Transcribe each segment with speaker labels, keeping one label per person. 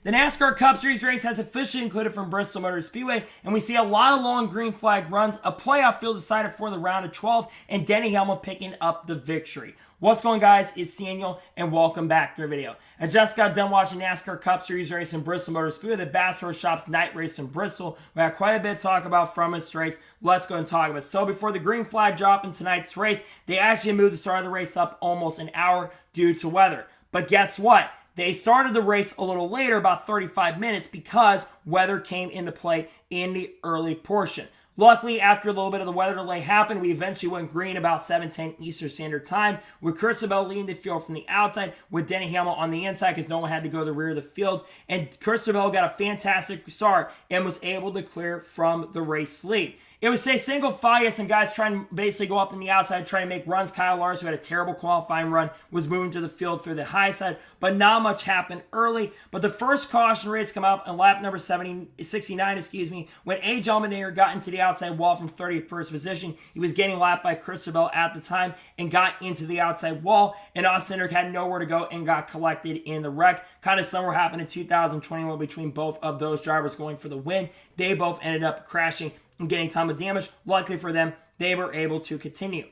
Speaker 1: The NASCAR Cup Series race has officially concluded from Bristol Motor Speedway, and we see a lot of long green flag runs, a playoff field decided for the round of 12, and Denny Hamlin picking up the victory. What's going on, guys? It's Daniel, and welcome back to the video. I just got done watching NASCAR Cup Series race in Bristol Motor Speedway, the Bass Pro Shops night race in Bristol. We had quite a bit to talk about from this race. Let's go and talk about it. So before the green flag drop in tonight's race, they actually moved the start of the race up almost an hour due to weather. But guess what? They started the race a little later, about 35 minutes, because weather came into play in the early portion. Luckily, after a little bit of the weather delay happened, we eventually went green about 7:10 Eastern Standard Time, with Christopher leading the field from the outside, with Denny Hamlin on the inside because no one had to go to the rear of the field. And Christopher got a fantastic start and was able to clear from the race lead. It was a single file. You had some guys trying to basically go up in the outside, trying to make runs. Kyle Larson, who had a terrible qualifying run, was moving to the field through the high side, but not much happened early. But the first caution race come out on lap number 69, when A. Allmendinger got into the outside wall from 31st position. He was getting lapped by Christopher at the time and got into the outside wall, and Austin Cindric had nowhere to go and got collected in the wreck. Kind of similar happened in 2021 between both of those drivers going for the win. They both ended up crashing and getting ton of damage. Luckily for them, they were able to continue.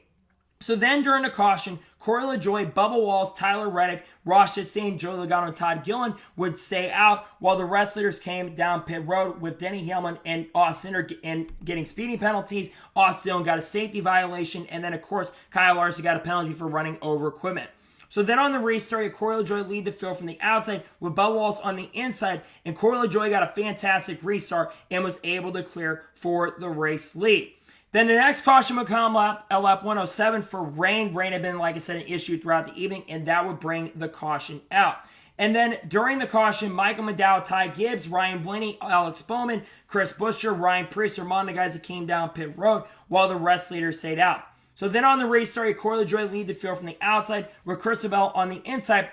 Speaker 1: So then during the caution, Corey LaJoie, Bubba Wallace, Tyler Reddick, Ross Chastain, Joey Logano, and Todd Gillen would stay out while the rest leaders came down pit road with Denny Hamlin and Austin Cindric getting speeding penalties. Austin Dillon got a safety violation, and then of course Kyle Larson got a penalty for running over equipment. So then on the restart, Corey LaJoie lead the field from the outside with Bubba Wallace on the inside, and Corey LaJoie got a fantastic restart and was able to clear for the race lead. Then the next caution would come lap 107 for rain. Rain had been, like I said, an issue throughout the evening, and that would bring the caution out. And then during the caution, Michael McDowell, Ty Gibbs, Ryan Blaney, Alex Bowman, Chris Buescher, Ryan Preece were among the guys that came down pit road while the rest leaders stayed out. So then on the restart, Corey LaJoie lead the field from the outside with Christopher on the inside.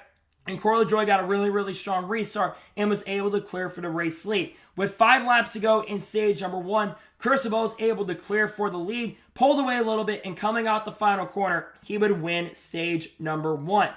Speaker 1: And Corey LaJoie got a really strong restart and was able to clear for the race lead. With 5 laps to go in stage number 1, Christopher was able to clear for the lead, pulled away a little bit, and coming out the final corner, he would win stage number 1.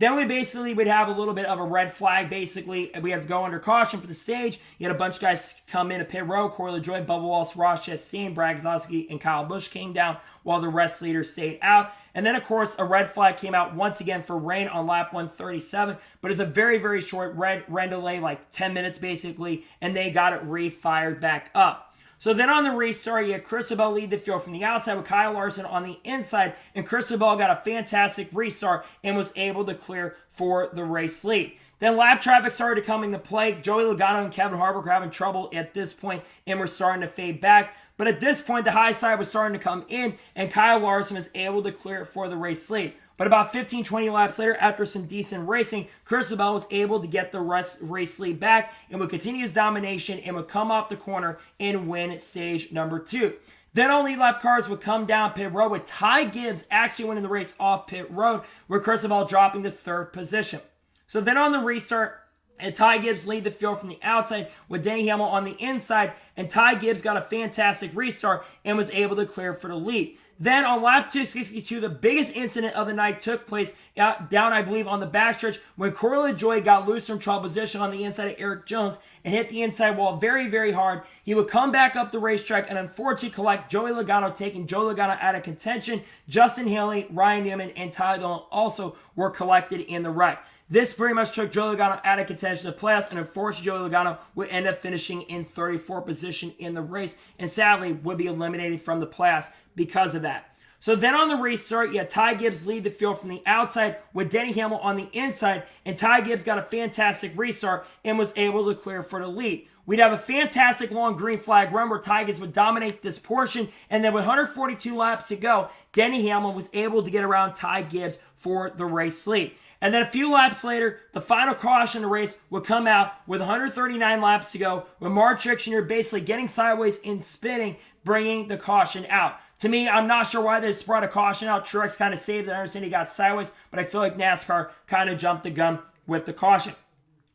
Speaker 1: Then we basically would have a little bit of a red flag. Basically, we have to go under caution for the stage. You had a bunch of guys come in a pit road. Corey LaJoie, Bubba Wallace, Ross Chastain, Brad Keselowski, and Kyle Busch came down while the rest leaders stayed out. And then, of course, a red flag came out once again for rain on lap 137. But it's a very short red delay, like 10 minutes basically, and they got it re-fired back up. So then on the restart, you had Christopher lead the field from the outside with Kyle Larson on the inside, and Christopher got a fantastic restart and was able to clear for the race lead. Then lap traffic started to come into play. Joey Logano and Kevin Harvick were having trouble at this point and were starting to fade back. But at this point, the high side was starting to come in, and Kyle Larson was able to clear it for the race lead. But about 15-20 laps later, after some decent racing, Christopher was able to get the race lead back and would continue his domination and would come off the corner and win stage number 2. Then on lead lap cars would come down pit road with Ty Gibbs actually winning the race off pit road, with Christopher dropping to 3rd position. So then on the restart, and Ty Gibbs lead the field from the outside with Denny Hamlin on the inside, and Ty Gibbs got a fantastic restart and was able to clear for the lead. Then on lap 262, the biggest incident of the night took place down, I believe, on the backstretch when Corey LaJoie got loose from 12th position on the inside of Eric Jones and hit the inside wall very hard. He would come back up the racetrack and unfortunately collect Joey Logano, taking Joey Logano out of contention. Justin Haley, Ryan Newman, and Tyler Dillon also were collected in the wreck. This pretty much took Joey Logano out of contention of the playoffs, and unfortunately Joey Logano would end up finishing in 34th position in the race and sadly would be eliminated from the playoffs because of that. So then on the restart, you had Ty Gibbs lead the field from the outside with Denny Hamlin on the inside, and Ty Gibbs got a fantastic restart and was able to clear for the lead. We'd have a fantastic long green flag run where Ty Gibbs would dominate this portion, and then with 142 laps to go, Denny Hamlin was able to get around Ty Gibbs for the race lead. And then a few laps later, the final caution of the race would come out with 139 laps to go, with Mark Truex Jr. basically getting sideways and spinning, bringing the caution out. To me, I'm not sure why they just brought a caution out. Truex kind of saved it. I understand he got sideways, but I feel like NASCAR kind of jumped the gun with the caution.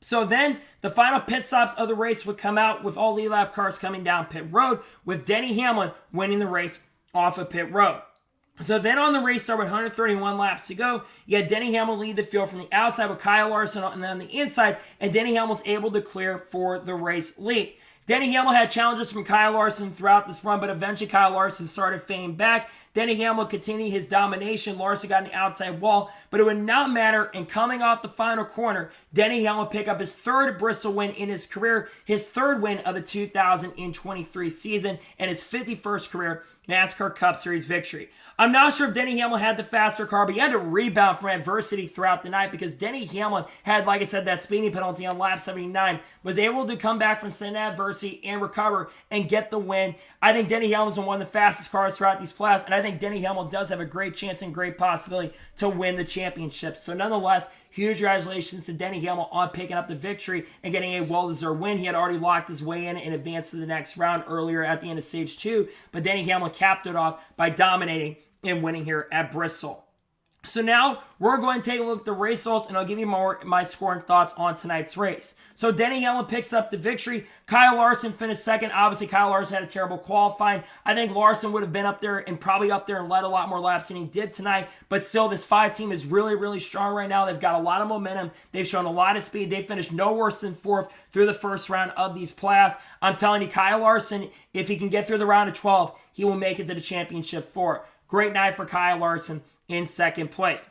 Speaker 1: So then the final pit stops of the race would come out with all lead lap cars coming down pit road, with Denny Hamlin winning the race off of pit road. So then on the race start with 131 laps to go, you had Denny Hamlin lead the field from the outside with Kyle Larson on the inside, and Denny Hamlin was able to clear for the race lead. Denny Hamlin had challenges from Kyle Larson throughout this run, but eventually Kyle Larson started fading back. Denny Hamlin continued his domination. Larson got on the outside wall, but it would not matter. And coming off the final corner, Denny Hamlin picked up his third Bristol win in his career, his third win of the 2023 season, and his 51st career NASCAR Cup Series victory. I'm not sure if Denny Hamlin had the faster car, but he had to rebound from adversity throughout the night because Denny Hamlin had, like I said, that speeding penalty on lap 79, was able to come back from some adversity and recover and get the win. I think Denny Hamlin's one of the fastest cars throughout these playoffs, and I think Denny Hamlin does have a great chance and great possibility to win the championship. So nonetheless, huge congratulations to Denny Hamlin on picking up the victory and getting a well-deserved win. He had already locked his way in and advanced to the next round earlier at the end of stage 2, but Denny Hamlin capped it off by dominating and winning here at Bristol. So now we're going to take a look at the race results, and I'll give you my score and thoughts on tonight's race. So Denny Hamlin picks up the victory. Kyle Larson finished second. Obviously, Kyle Larson had a terrible qualifying. I think Larson would have been up there and probably up there and led a lot more laps than he did tonight. But still, this 5 team is really, really strong right now. They've got a lot of momentum. They've shown a lot of speed. They finished no worse than 4th through the first round of these playoffs. I'm telling you, Kyle Larson, if he can get through the round of 12, he will make it to the championship 4. Great night for Kyle Larson in second place.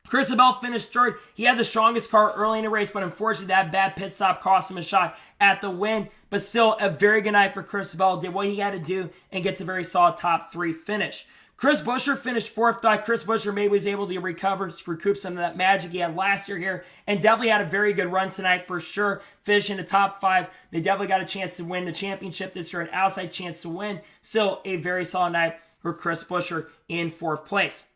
Speaker 1: Chris Bell finished third. He had the strongest car early in the race, but unfortunately that bad pit stop cost him a shot at the win. But still, a very good night for Chris Bell. Did what he had to do and gets a very solid top 3 finish. Chris Buescher finished 4th. Chris Buescher maybe was able to recoup some of that magic he had last year here, and definitely had a very good run tonight for sure. Finishing the top 5. They definitely got a chance to win the championship this year, an outside chance to win. Still a very solid night for Chris Buescher in 4th place.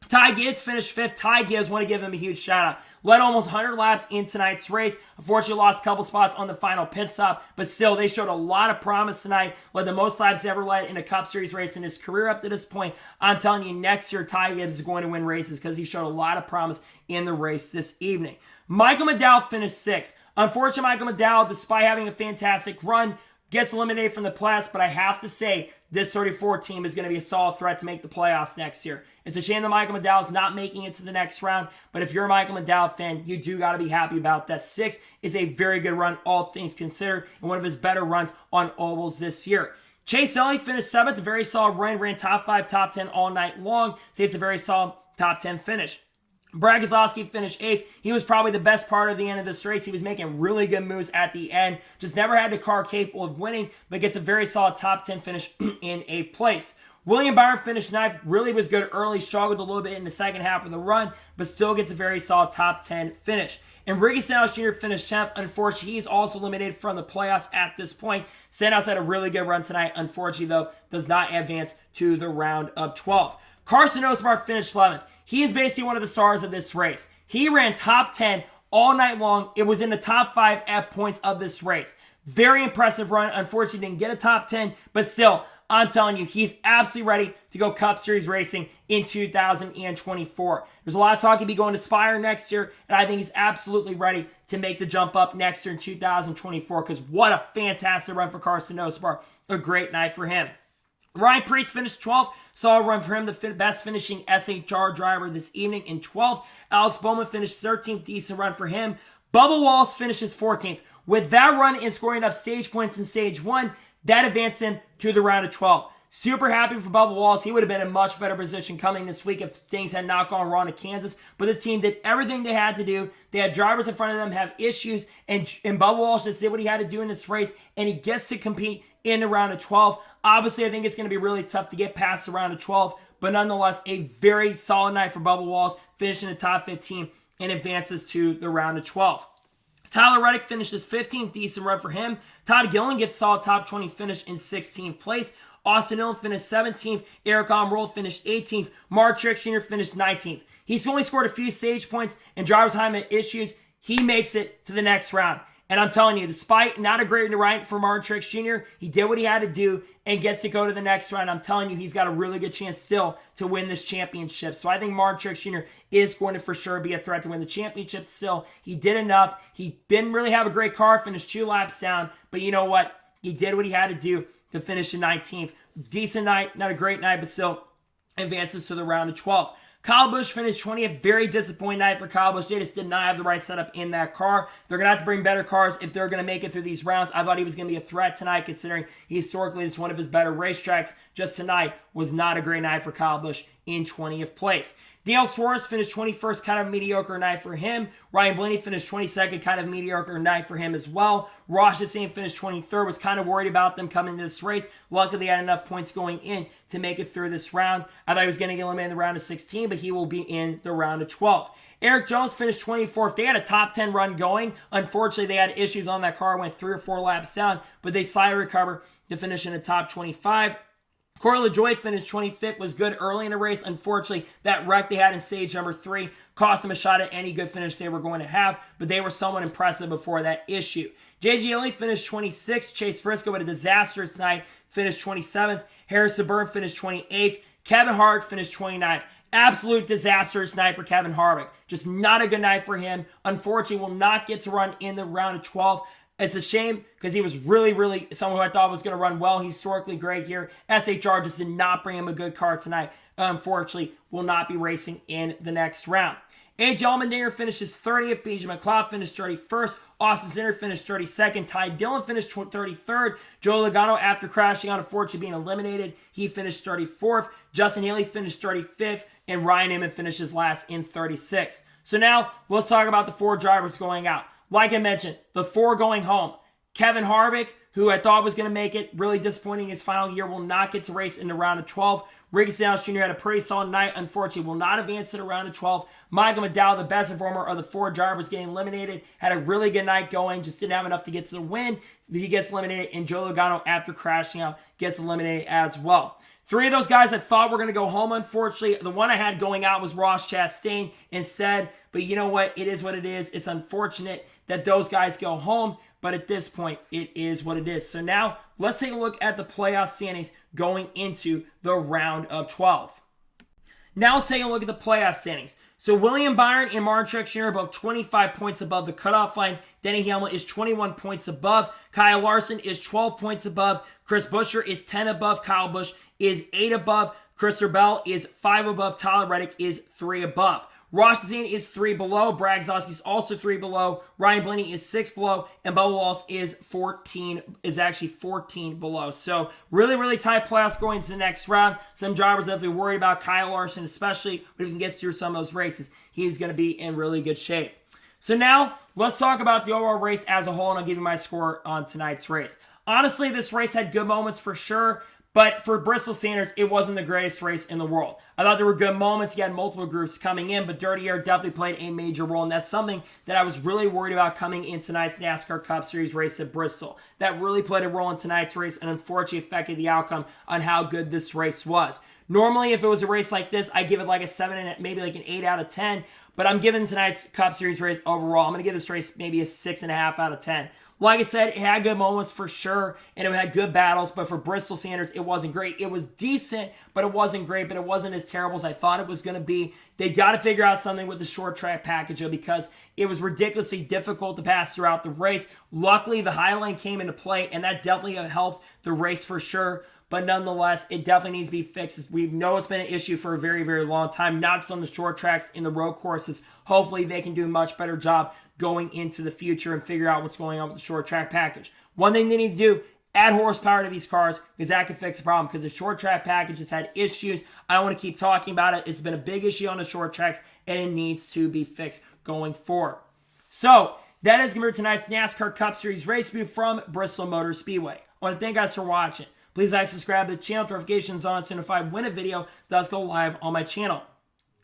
Speaker 1: Ty Gibbs finished 5th. Ty Gibbs, want to give him a huge shout out. Led almost 100 laps in tonight's race. Unfortunately, lost a couple spots on the final pit stop, but still, they showed a lot of promise tonight. Led the most laps ever led in a Cup Series race in his career up to this point. I'm telling you, next year, Ty Gibbs is going to win races because he showed a lot of promise in the race this evening. Michael McDowell finished 6th. Unfortunately, Michael McDowell, despite having a fantastic run, gets eliminated from the playoffs, but I have to say, this 34 team is going to be a solid threat to make the playoffs next year. It's a shame that Michael McDowell is not making it to the next round, but if you're a Michael McDowell fan, you do got to be happy about that. 6 is a very good run, all things considered, and one of his better runs on ovals this year. Chase Elliott finished 7th, a very solid run, ran top 5, top 10 all night long, so it's a very solid top 10 finish. Brad Keselowski finished 8th. He was probably the best part of the end of this race. He was making really good moves at the end. Just never had the car capable of winning, but gets a very solid top 10 finish in 8th place. William Byron finished 9th. Really was good early. Struggled a little bit in the second half of the run, but still gets a very solid top 10 finish. And Ricky Stenhouse Jr. finished 10th. Unfortunately, he's also eliminated from the playoffs at this point. Stenhouse had a really good run tonight. Unfortunately, though, does not advance to the round of 12. Carson Osbar finished 11th. He is basically one of the stars of this race. He ran top 10 all night long. It was in the top 5 at points of this race. Very impressive run. Unfortunately, didn't get a top 10, but still, I'm telling you, he's absolutely ready to go Cup Series racing in 2024. There's a lot of talk he'll be going to Spire next year, and I think he's absolutely ready to make the jump up next year in 2024, because what a fantastic run for Carson Osbar. A great night for him. Ryan Preece finished 12th. Solid run for him, the best finishing SHR driver this evening in 12th. Alex Bowman finished 13th. Decent run for him. Bubba Wallace finishes 14th. With that run and scoring enough stage points in stage 1, that advanced him to the round of 12. Super happy for Bubba Wallace. He would have been in a much better position coming this week if things had not gone wrong at Kansas. But the team did everything they had to do. They had drivers in front of them have issues. And Bubba Wallace just did what he had to do in this race. And he gets to compete in the round of 12. Obviously, I think it's going to be really tough to get past the round of 12. But nonetheless, a very solid night for Bubba Wallace, finishing the top 15 and advances to the round of 12. Tyler Reddick finishes 15th. Decent run for him. Todd Gillen gets solid top 20 finish in 16th place. Austin Dillon finished 17th. Eric Almirola finished 18th. Mark Truex Jr. finished 19th. He's only scored a few stage points and driver's time issues. He makes it to the next round. And I'm telling you, despite not a great night for Mark Truex Jr., he did what he had to do and gets to go to the next round. I'm telling you, he's got a really good chance still to win this championship. So I think Mark Truex Jr. is going to for sure be a threat to win the championship still. He did enough. He didn't really have a great car, finished 2 laps down. But you know what? He did what he had to do to finish in 19th. Decent night, not a great night, but still advances to the round of 12. Kyle Busch finished 20th. Very disappointing night for Kyle Busch. They just did not have the right setup in that car. They're going to have to bring better cars if they're going to make it through these rounds. I thought he was going to be a threat tonight, considering he historically is one of his better racetracks. Just tonight was not a great night for Kyle Busch in 20th place. Daniel Suarez finished 21st, kind of a mediocre night for him. Ryan Blaney finished 22nd, kind of a mediocre night for him as well. Ross Chastain finished 23rd, was kind of worried about them coming to this race. Luckily, they had enough points going in to make it through this round. I thought he was going to get eliminated in the round of 16, but he will be in the round of 12. Eric Jones finished 24th. They had a top 10 run going. Unfortunately, they had issues on that car, went 3 or 4 laps down, but they slightly recovered to finish in the top 25. Corey LaJoie finished 25th, was good early in the race. Unfortunately, that wreck they had in stage number 3 cost them a shot at any good finish they were going to have, but they were somewhat impressive before that issue. J.G. Elley finished 26th. Chase Briscoe had a disastrous night, finished 27th. Harrison Burton finished 28th. Kevin Harvick finished 29th. Absolute disastrous night for Kevin Harvick. Just not a good night for him. Unfortunately, will not get to run in the round of 12. It's a shame because he was really someone who I thought was going to run well. He's historically great here. SHR just did not bring him a good car tonight. Unfortunately, will not be racing in the next round. A.J. Allmendinger finishes 30th. B.J. McLeod finished 31st. Austin Cindric finished 32nd. Ty Dillon finished 33rd. Joe Logano, after crashing out, unfortunately being eliminated, he finished 34th. Justin Haley finished 35th. And Ryan Newman finishes last in 36th. So now, let's talk about the 4 drivers going out. Like I mentioned, the 4 going home. Kevin Harvick, who I thought was going to make it, really disappointing his final year, will not get to race in the round of 12. Ricky Stenhouse Jr. had a pretty solid night. Unfortunately, will not advance to the round of 12. Michael McDowell, the best performer of the 4 drivers getting eliminated, had a really good night going, just didn't have enough to get to the win. He gets eliminated, and Joe Logano, after crashing out, gets eliminated as well. 3 of those guys I thought were going to go home, unfortunately. The one I had going out was Ross Chastain instead. But you know what? It is what it is. It's unfortunate that those guys go home. But at this point, it is what it is. So now, let's take a look at the playoff standings going into the round of 12. Now let's take a look at the playoff standings. So William Byron and Martin Truex Jr. are both 25 points above the cutoff line. Denny Hamlin is 21 points above. Kyle Larson is 12 points above. Chris Buescher is 10 above. Kyle Busch is 8 above. Christopher Bell is 5 above. Tyler Reddick is 3 above. Ross Chastain is 3 below. Brad Keselowski is also 3 below. Ryan Blaney is 6 below. And Bubba Wallace is actually 14 below. So really tight playoffs going into the next round. Some drivers definitely worried about Kyle Larson especially. But if he gets through some of those races, he's going to be in really good shape. So now, let's talk about the overall race as a whole, and I'll give you my score on tonight's race. Honestly, this race had good moments for sure. But for Bristol standards, it wasn't the greatest race in the world. I thought there were good moments. You had multiple groups coming in, but Dirty Air definitely played a major role. And that's something that I was really worried about coming in tonight's NASCAR Cup Series race at Bristol. That really played a role in tonight's race and unfortunately affected the outcome on how good this race was. Normally, if it was a race like this, I'd give it like a 7 and maybe like an 8 out of 10. But I'm giving tonight's Cup Series race overall, I'm going to give this race maybe a 6.5 out of 10. Like I said, it had good moments for sure, and it had good battles, but for Bristol standards, it wasn't great. It was decent, but it wasn't great, but it wasn't as terrible as I thought it was going to be. They got to figure out something with the short track package, though, because it was ridiculously difficult to pass throughout the race. Luckily, the high line came into play, and that definitely helped the race for sure. But nonetheless, it definitely needs to be fixed. We know it's been an issue for a very long time, not just on the short tracks, in the road courses. Hopefully, they can do a much better job going into the future and figure out what's going on with the short track package. One thing they need to do, add horsepower to these cars, because that can fix the problem, because the short track package has had issues. I don't want to keep talking about it. It's been a big issue on the short tracks, and it needs to be fixed going forward. So, that is going to be tonight's NASCAR Cup Series race review from Bristol Motor Speedway. I want to thank you guys for watching. Please like, subscribe to the channel, notifications on, so if I win a video, does go live on my channel.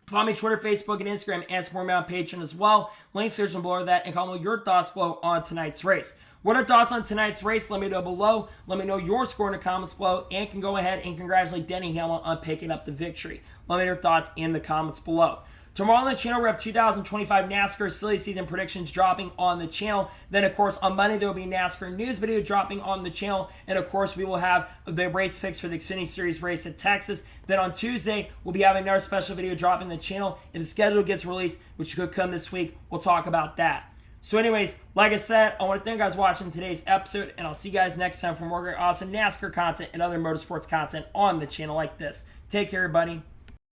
Speaker 1: Follow me on Twitter, Facebook, and Instagram, and support me on Patreon as well. Links are below that, and comment your thoughts below on tonight's race. What are your thoughts on tonight's race? Let me know below. Let me know your score in the comments below, and can go ahead and congratulate Denny Hamlin on picking up the victory. Let me know your thoughts in the comments below. Tomorrow on the channel, we have 2025 NASCAR silly season predictions dropping on the channel. Then, of course, on Monday, there will be a NASCAR news video dropping on the channel. And, of course, we will have the race picks for the Xfinity Series race at Texas. Then on Tuesday, we'll be having another special video dropping the channel. If the schedule gets released, which could come this week, we'll talk about that. So anyways, like I said, I want to thank you guys for watching today's episode. And I'll see you guys next time for more great, awesome NASCAR content and other motorsports content on the channel like this. Take care, everybody.